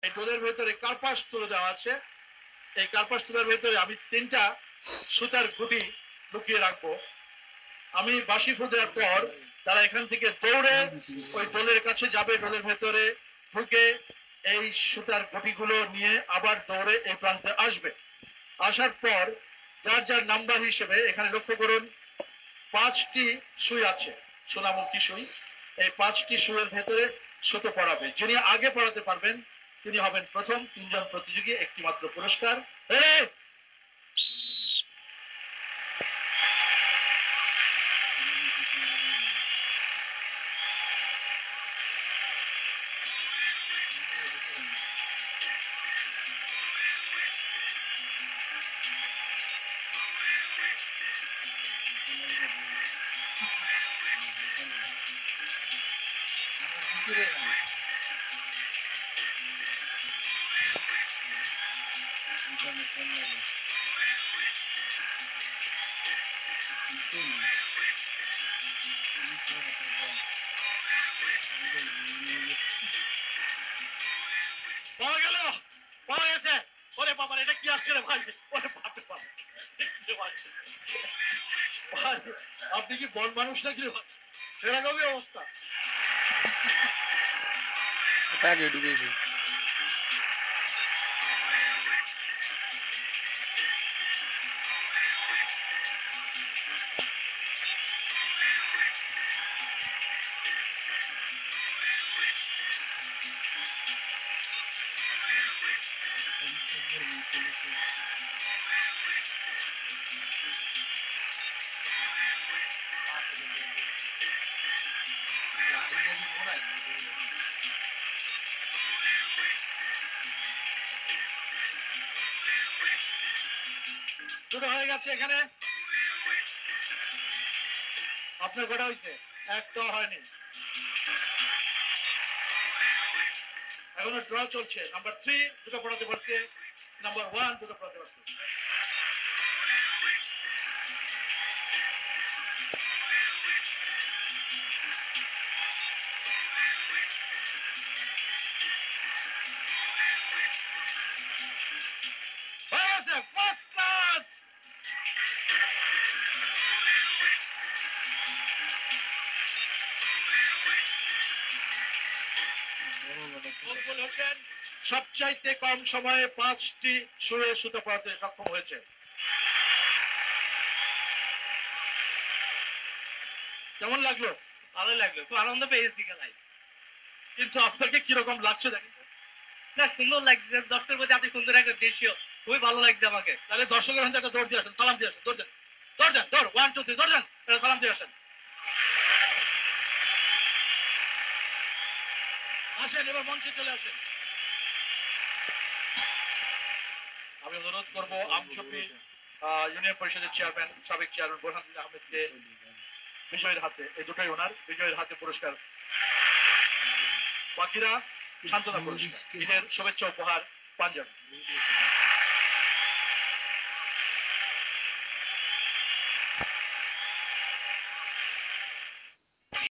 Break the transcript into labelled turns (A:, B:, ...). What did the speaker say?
A: এই ডোলের ভেতরে কার্পাস তুলে দেওয়া আছে। এই কার্পাস তুলার ভেতরে আমি 3টা সুতার গুটি লুকিয়ে রাখবো। আমি বাঁশি ফোঁদার পর তারা এখান থেকে দৌড়ে ওই ডোলের কাছে যাবে, ডোলের ভেতরে ঢুকে এই সুতার গুটিগুলো নিয়ে আবার দৌড়ে এই প্রান্তে আসবে। আসার পর যার যার নাম্বার হিসেবে এখানে লক্ষ্য করুন 5টি সুই আছে, সোনামুখী সুই। এই 5টি সুইয়ের ভেতরে সুতো পড়াবে। যিনি আগে পড়াতে পারবেন তিনি হবেন প্রথম। 3 জন প্রতিযোগী, একটি মাত্র পুরস্কার। পাওয়া গেল, পাওয়া গেছে। ওরে বাবা, এটা কি আসছে রে ভাই? ওরে বাপরে বাপ, আপনি কি বন মানুষ নাকি রে ভাই? সেরকমই অবস্থা। দুটো হয়ে গেছে এখানে। আপনার কটা হয়েছে? একটা হয়নি, এখনো ড্র চলছে। নাম্বার 3 দুটো পড়াতে পারছে, নাম্বার 1 দুটো পড়াতে পারছে। First class. সবচাইতে কম সময়ে 5টি সুরে সুতো পড়াতে সক্ষম হয়েছে। কেমন লাগলো?
B: ভালো লাগলো, খুব আনন্দ পেয়েছি খেলায়।
A: কিন্তু আপনাকে কিরকম লাগছে দেখেন?
B: না, সুন্দর লাগছে। দর্শকের প্রতি এত সুন্দর একটা দৃশ্য, খুবই ভালো লাগছে আমাকে।
A: তাহলে দর্শকের হাতে একটা দৌড় দিয়ে আসেন, সালাম দিয়ে আসেন। দৌড় দেন, দৌড় দেন, দৌড় 1 2 3 দৌড় দেন, সালাম দিয়ে আসেন। আসেন, এবার মঞ্চে চলে আসেন। আমি অনুরোধ করবো আমচুপি ইউনিয়ন পরিষদের চেয়ারম্যান, সাবেক চেয়ারম্যান বোরহানুদ্দিন আহমেদকে বিজয়ের হাতে, এই দুটোই ওনার, বিজয়ের হাতে পুরস্কার, বাকিরা সান্ত্বনা পুরস্কার, ঈদের শুভেচ্ছা উপহার পাঞ্জাবি।